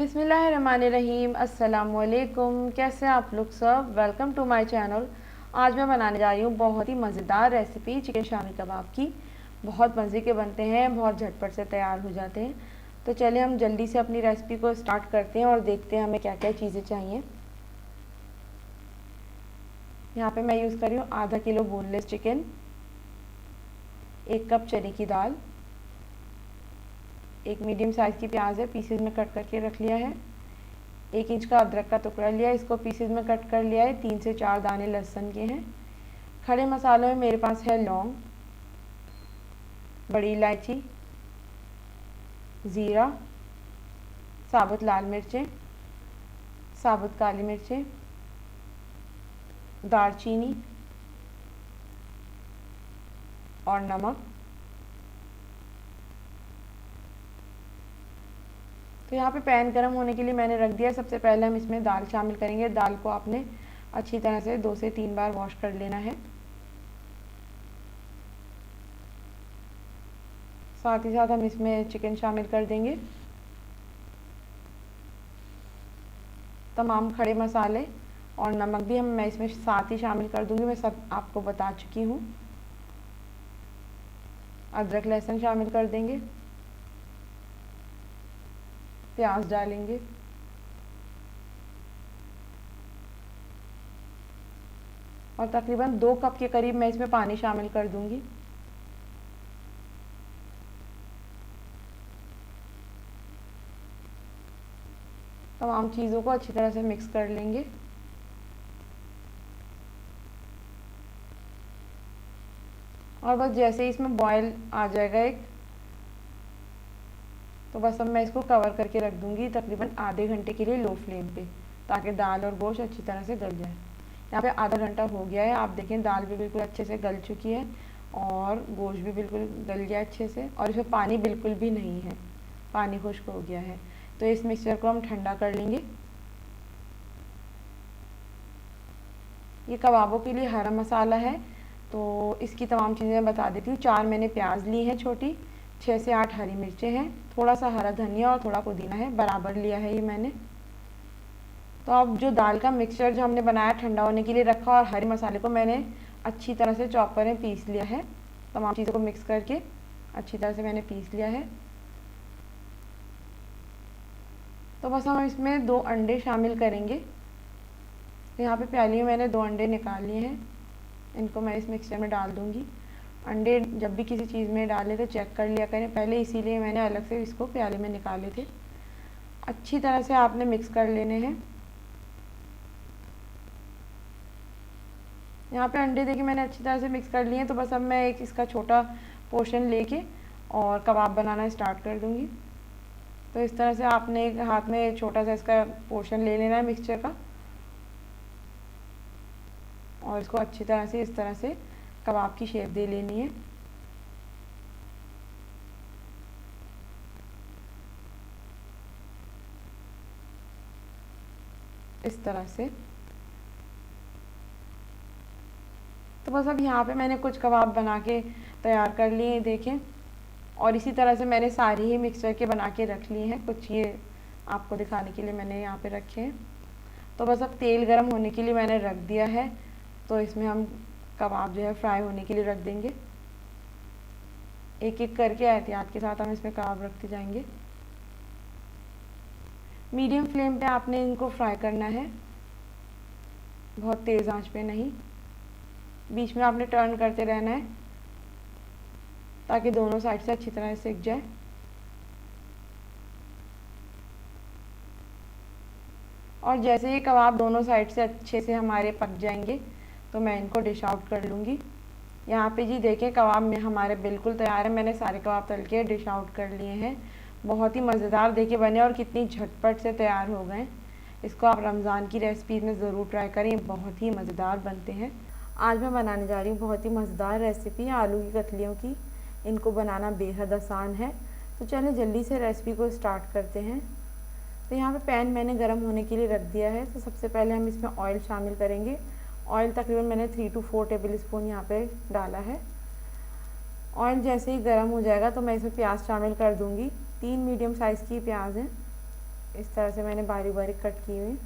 बिस्मिल्लाहिर्रहमानिर्रहीम। अस्सलामुअलैकुम। कैसे आप लोग सब? Welcome to my channel. आज मैं बनाने जा रही हूँ बहुत ही मज़ेदार रेसिपी चिकन शामी कबाब की। बहुत मज़े के बनते हैं, बहुत झटपट से तैयार हो जाते हैं। तो चलिए हम जल्दी से अपनी रेसिपी को स्टार्ट करते हैं और देखते हैं हमें क्या क्या चीज़ें चाहिए। यहाँ पे मैं यूज़ कर रही हूँ आधा किलो बोनलेस चिकन, 1 कप चने की दाल, एक मीडियम साइज़ की प्याज है, पीसेज में कट करके रख लिया है। 1 इंच का अदरक का टुकड़ा लिया है, इसको पीसेज में कट कर लिया है। 3 से 4 दाने लहसुन के हैं। खड़े मसालों में मेरे पास है लौंग, बड़ी इलायची, ज़ीरा, साबुत लाल मिर्चें, साबुत काली मिर्चें, दालचीनी और नमक। तो यहाँ पे पैन गरम होने के लिए मैंने रख दिया। सबसे पहले हम इसमें दाल शामिल करेंगे। दाल को आपने अच्छी तरह से 2 से 3 बार वॉश कर लेना है। साथ ही साथ हम इसमें चिकन शामिल कर देंगे। तमाम खड़े मसाले और नमक भी मैं इसमें साथ ही शामिल कर दूंगी। मैं सब आपको बता चुकी हूँ। अदरक लहसुन शामिल कर देंगे, प्याज डालेंगे, और तकरीबन 2 कप के करीब मैं इसमें पानी शामिल कर दूंगी। तमाम चीज़ों को अच्छी तरह से मिक्स कर लेंगे। और बस जैसे ही इसमें बॉयल आ जाएगा तो बस अब मैं इसको कवर करके रख दूंगी तकरीबन आधे घंटे के लिए लो फ्लेम पे, ताकि दाल और गोश्त अच्छी तरह से गल जाए। यहाँ पे आधा घंटा हो गया है। आप देखें दाल भी बिल्कुल अच्छे से गल चुकी है और गोश्त भी बिल्कुल गल गया अच्छे से, और इसमें पानी बिल्कुल भी नहीं है, पानी खुश्क हो गया है। तो इस मिक्सचर को हम ठंडा कर लेंगे। ये कबाबों के लिए हरा मसाला है, तो इसकी तमाम चीज़ें मैं बता देती हूँ। 4 मैंने प्याज ली है छोटी, 6 से 8 हरी मिर्चें हैं, थोड़ा सा हरा धनिया और थोड़ा पुदीना है, बराबर लिया है ये मैंने। तो अब जो दाल का मिक्सचर जो हमने बनाया ठंडा होने के लिए रखा, और हरे मसाले को मैंने अच्छी तरह से चॉपर में पीस लिया है। तमाम चीज़ों को मिक्स करके अच्छी तरह से मैंने पीस लिया है। तो बस हम इसमें 2 अंडे शामिल करेंगे। तो यहाँ पे प्याली में मैंने 2 अंडे निकाल लिए हैं, इनको मैं इस मिक्सचर में डाल दूँगी। अंडे जब भी किसी चीज़ में डालें तो चेक कर लिया करें पहले, इसीलिए मैंने अलग से इसको प्याले में निकाले थे। अच्छी तरह से आपने मिक्स कर लेने हैं। यहाँ पे अंडे देखिए मैंने अच्छी तरह से मिक्स कर लिए हैं। तो बस अब मैं एक इसका छोटा पोर्शन लेके और कबाब बनाना स्टार्ट कर दूँगी। तो इस तरह से आपने एक हाथ में छोटा सा इसका पोर्शन ले लेना है मिक्सचर का, और इसको अच्छी तरह से इस तरह से कबाब की शेप दे लेनी है। इस तरह से। तो बस अब यहाँ पे मैंने कुछ कबाब बना के तैयार कर लिए देखें, और इसी तरह से मैंने सारी ही मिक्सचर के बना के रख लिए हैं। कुछ ये आपको दिखाने के लिए मैंने यहाँ पे रखे हैं। तो बस अब तेल गरम होने के लिए मैंने रख दिया है। तो इसमें हम कबाब जो है फ्राई होने के लिए रख देंगे। एक एक करके एहतियात के साथ हम इसमें कबाब रखते जाएंगे। मीडियम फ्लेम पे आपने इनको फ्राई करना है, बहुत तेज़ आंच पे नहीं। बीच में आपने टर्न करते रहना है ताकि दोनों साइड से अच्छी तरह से सिक जाए। और जैसे ही कबाब दोनों साइड से अच्छे से हमारे पक जाएंगे तो मैं इनको डिश आउट कर लूँगी। यहाँ पे जी देखें कबाब में हमारे बिल्कुल तैयार है। मैंने सारे कबाब तल के डिश आउट कर लिए हैं। बहुत ही मज़ेदार देखिए बने और कितनी झटपट से तैयार हो गए। इसको आप रमज़ान की रेसिपी में ज़रूर ट्राई करें, बहुत ही मज़ेदार बनते हैं। आज मैं बनाने जा रही हूँ बहुत ही मज़ेदार रेसिपी आलू की कतलियों की। इनको बनाना बेहद आसान है। तो चलें जल्दी से रेसिपी को स्टार्ट करते हैं। तो यहाँ पे पैन मैंने गरम होने के लिए रख दिया है। तो सबसे पहले हम इसमें ऑयल शामिल करेंगे। ऑयल तकरीबन मैंने 3 से 4 टेबल स्पून यहाँ पे डाला है। ऑयल जैसे ही गर्म हो जाएगा तो मैं इसमें प्याज शामिल कर दूँगी। 3 मीडियम साइज़ की प्याज हैं। इस तरह से मैंने बारीक बारीक कट की हुई।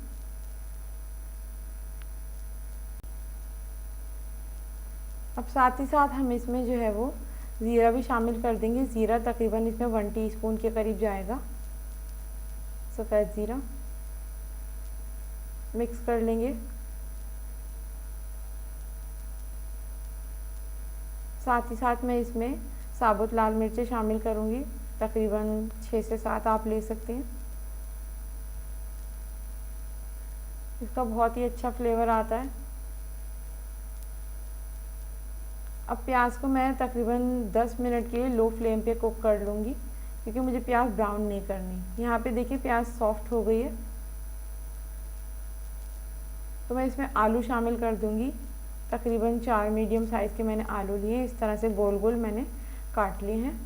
अब साथ ही साथ हम इसमें जो है वो ज़ीरा भी शामिल कर देंगे। ज़ीरा तकरीबन इसमें 1 टीस्पून के करीब जाएगा, सफ़ेद ज़ीरा। मिक्स कर लेंगे। साथ ही साथ मैं इसमें साबुत लाल मिर्चें शामिल करूँगी, तकरीबन 6 से 7 आप ले सकते हैं। इसका बहुत ही अच्छा फ्लेवर आता है। अब प्याज को मैं तकरीबन 10 मिनट के लिए लो फ्लेम पे कुक कर लूँगी, क्योंकि मुझे प्याज ब्राउन नहीं करनी। यहाँ पे देखिए प्याज सॉफ्ट हो गई है, तो मैं इसमें आलू शामिल कर दूँगी। तकरीबन 4 मीडियम साइज़ के मैंने आलू लिए, इस तरह से गोल गोल मैंने काट लिए हैं।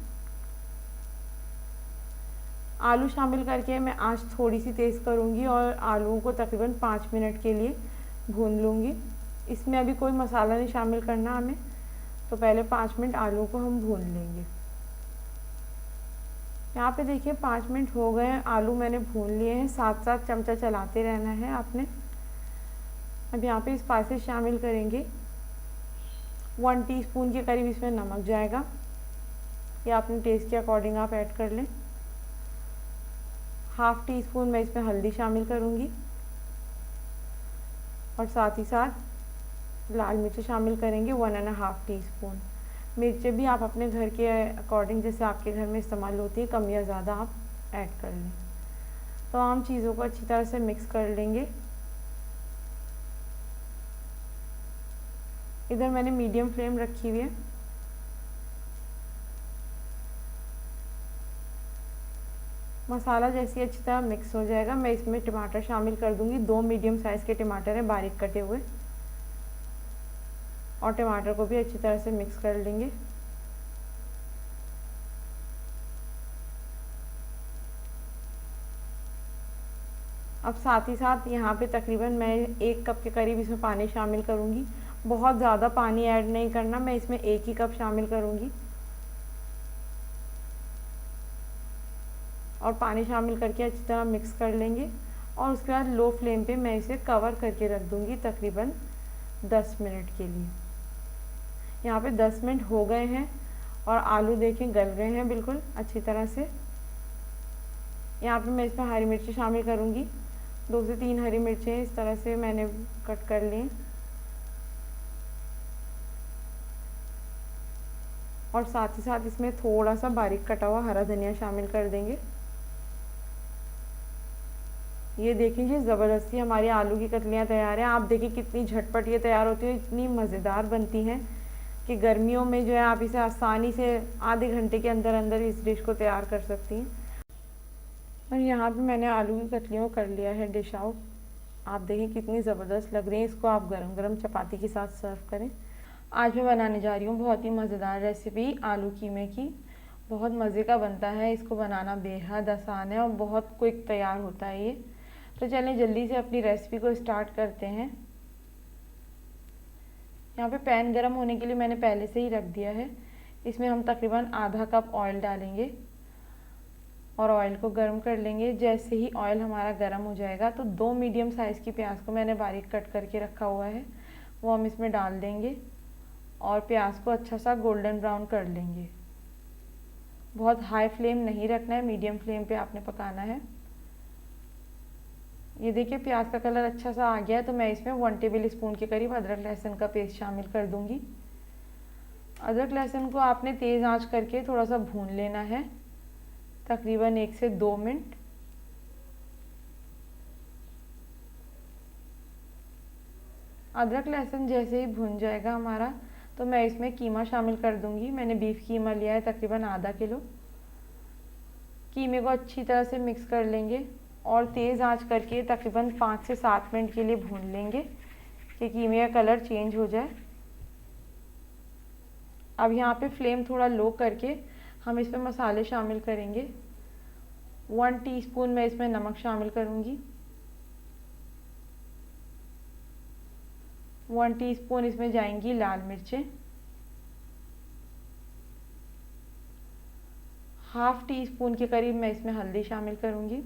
आलू शामिल करके मैं आंच थोड़ी सी तेज़ करूँगी और आलूओं को तकरीबन 5 मिनट के लिए भून लूँगी। इसमें अभी कोई मसाला नहीं शामिल करना हमें, तो पहले 5 मिनट आलू को हम भून लेंगे। यहाँ पे देखिए 5 मिनट हो गए हैं, आलू मैंने भून लिए हैं। साथ साथ चमचा चलाते रहना है आपने। अब यहाँ पे स्पाइसेस शामिल करेंगे। 1 टीस्पून के करीब इसमें नमक जाएगा, या अपने टेस्ट के अकॉर्डिंग आप ऐड कर लें। हाफ़ टी स्पून मैं इसमें हल्दी शामिल करूँगी, और साथ ही साथ लाल मिर्च शामिल करेंगे 1.5 टीस्पून। मिर्चें भी आप अपने घर के अकॉर्डिंग, जैसे आपके घर में इस्तेमाल होती है, कम या ज़्यादा आप ऐड कर लें। तमाम चीज़ों को अच्छी तरह से मिक्स कर लेंगे। इधर मैंने मीडियम फ्लेम रखी हुई है। मसाला जैसे ही अच्छी तरह मिक्स हो जाएगा, मैं इसमें टमाटर शामिल कर दूंगी। 2 मीडियम साइज़ के टमाटर हैं, बारीक कटे हुए, और टमाटर को भी अच्छी तरह से मिक्स कर लेंगे। अब साथ ही साथ यहाँ पे तकरीबन मैं 1 कप के करीब इसमें पानी शामिल करूँगी। बहुत ज़्यादा पानी ऐड नहीं करना, मैं इसमें 1 ही कप शामिल करूँगी। और पानी शामिल करके अच्छी तरह मिक्स कर लेंगे, और उसके बाद लो फ्लेम पे मैं इसे कवर करके रख दूँगी तकरीबन 10 मिनट के लिए। यहाँ पे 10 मिनट हो गए हैं, और आलू देखें गल गए हैं बिल्कुल अच्छी तरह से। यहाँ पे मैं इसमें हरी मिर्ची शामिल करूँगी। 2 से 3 हरी मिर्चें इस तरह से मैंने कट कर ली, और साथ ही साथ इसमें थोड़ा सा बारीक कटा हुआ हरा धनिया शामिल कर देंगे। ये देखिए ज़बरदस्ती हमारी आलू की कतलियाँ तैयार हैं। आप देखिए कितनी झटपट ये तैयार होती है, इतनी मज़ेदार बनती हैं कि गर्मियों में जो है आप इसे आसानी से आधे घंटे के अंदर अंदर इस डिश को तैयार कर सकती हैं। और यहाँ पे मैंने आलू की कतलियों को कर लिया है डिश आउट। आप देखें कितनी ज़बरदस्त लग रही है। इसको आप गरम गरम चपाती के साथ सर्व करें। आज मैं बनाने जा रही हूँ बहुत ही मज़ेदार रेसिपी आलू कीमे की। बहुत मज़े का बनता है, इसको बनाना बेहद आसान है और बहुत क्विक तैयार होता है ये। तो चलें जल्दी से अपनी रेसिपी को स्टार्ट करते हैं। यहाँ पे पैन गरम होने के लिए मैंने पहले से ही रख दिया है। इसमें हम तकरीबन आधा कप ऑयल डालेंगे, और ऑयल को गर्म कर लेंगे। जैसे ही ऑयल हमारा गर्म हो जाएगा, तो 2 मीडियम साइज़ की प्याज को मैंने बारीक कट करके रखा हुआ है, वो हम इसमें डाल देंगे, और प्याज को अच्छा सा गोल्डन ब्राउन कर लेंगे। बहुत हाई फ्लेम नहीं रखना है, मीडियम फ्लेम पे आपने पकाना है। ये देखिए प्याज का कलर अच्छा सा आ गया है, तो मैं इसमें 1 टेबल स्पून के करीब अदरक लहसुन का पेस्ट शामिल कर दूंगी। अदरक लहसुन को आपने तेज़ आंच करके थोड़ा सा भून लेना है, तकरीबन 1 से 2 मिनट। अदरक लहसुन जैसे ही भून जाएगा हमारा, तो मैं इसमें कीमा शामिल कर दूंगी। मैंने बीफ कीमा लिया है तकरीबन आधा किलो। कीमे को अच्छी तरह से मिक्स कर लेंगे, और तेज़ आंच करके तकरीबन 5 से 7 मिनट के लिए भून लेंगे कि कीमे का कलर चेंज हो जाए। अब यहाँ पे फ्लेम थोड़ा लो करके हम इसमें मसाले शामिल करेंगे। 1 टीस्पून मैं इसमें नमक शामिल करूँगी। 1 टीस्पून इसमें जाएंगी लाल मिर्चें। हाफ़ टी स्पून के करीब मैं इसमें हल्दी शामिल करूँगी।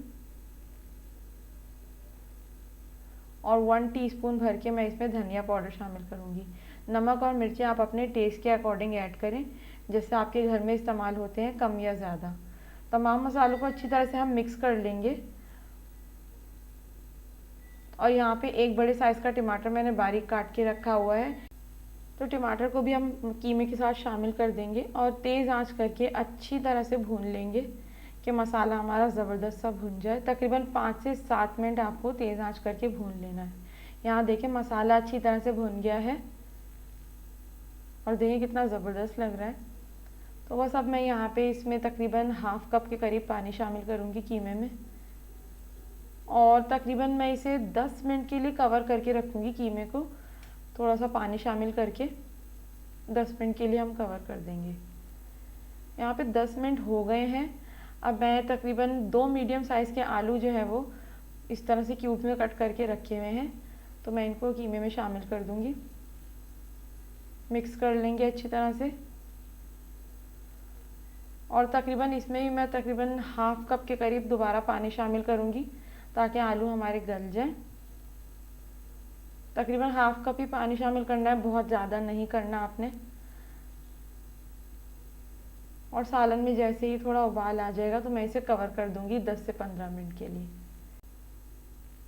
और 1 टीस्पून भर के मैं इसमें धनिया पाउडर शामिल करूँगी। नमक और मिर्ची आप अपने टेस्ट के अकॉर्डिंग ऐड करें, जैसे आपके घर में इस्तेमाल होते हैं, कम या ज़्यादा। तमाम मसालों को अच्छी तरह से हम मिक्स कर लेंगे। और यहाँ पे एक बड़े साइज़ का टमाटर मैंने बारीक काट के रखा हुआ है, तो टमाटर को भी हम कीमे के साथ शामिल कर देंगे और तेज़ आंच करके अच्छी तरह से भून लेंगे कि मसाला हमारा ज़बरदस्त सा भुन जाए। तकरीबन 5 से 7 मिनट आपको तेज़ आंच करके भून लेना है। यहाँ देखें मसाला अच्छी तरह से भुन गया है और देखिए कितना ज़बरदस्त लग रहा है। तो बस अब मैं यहाँ पे इसमें तकरीबन हाफ़ कप के करीब पानी शामिल करूँगी कीमे में, और तकरीबन मैं इसे 10 मिनट के लिए कवर करके रखूँगी। कीमे को थोड़ा सा पानी शामिल करके 10 मिनट के लिए हम कवर कर देंगे। यहाँ पे 10 मिनट हो गए हैं। अब मैं तकरीबन 2 मीडियम साइज़ के आलू जो है वो इस तरह से क्यूब में कट करके रखे हुए हैं, तो मैं इनको कीमे में शामिल कर दूँगी। मिक्स कर लेंगे अच्छी तरह से, और तकरीबन इसमें भी मैं तकरीबन हाफ़ कप के करीब दोबारा पानी शामिल करूँगी ताकि आलू हमारे गल जाएं। तकरीबन हाफ़ कप ही पानी शामिल करना है, बहुत ज़्यादा नहीं करना आपने। और सालन में जैसे ही थोड़ा उबाल आ जाएगा तो मैं इसे कवर कर दूँगी 10 से 15 मिनट के लिए।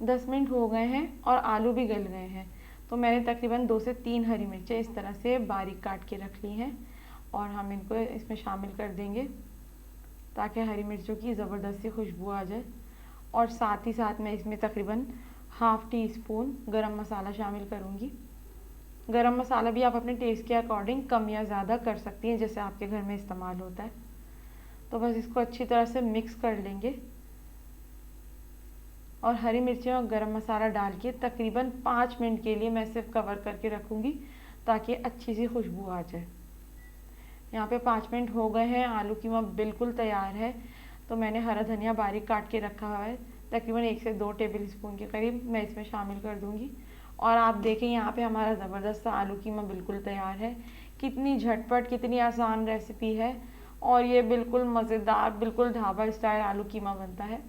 10 मिनट हो गए हैं और आलू भी गल गए हैं, तो मैंने तकरीबन 2 से 3 हरी मिर्चें इस तरह से बारीक काट के रख ली हैं और हम इनको इसमें शामिल कर देंगे ताकि हरी मिर्चों की ज़बरदस्त सी खुशबू आ जाए। और साथ ही साथ मैं इसमें तकरीबन हाफ़ टी स्पून गरम मसाला शामिल करूँगी। गरम मसाला भी आप अपने टेस्ट के अकॉर्डिंग कम या ज़्यादा कर सकती हैं, जैसे आपके घर में इस्तेमाल होता है। तो बस इसको अच्छी तरह से मिक्स कर लेंगे और हरी मिर्चें और गरम मसाला डाल के तकरीबन 5 मिनट के लिए मैं सिर्फ कवर करके रखूँगी ताकि अच्छी सी खुशबू आ जाए। यहाँ पे 5 मिनट हो गए हैं, आलू कीमा बिल्कुल तैयार है। तो मैंने हरा धनिया बारीक काट के रखा हुआ है, तकरीबन 1 से 2 टेबल स्पून के करीब मैं इसमें शामिल कर दूँगी। और आप देखें यहाँ पे हमारा ज़बरदस्त सा आलू कीमा बिल्कुल तैयार है। कितनी झटपट, कितनी आसान रेसिपी है, और ये बिल्कुल मज़ेदार, बिल्कुल ढाबा स्टाइल आलू कीमा बनता है।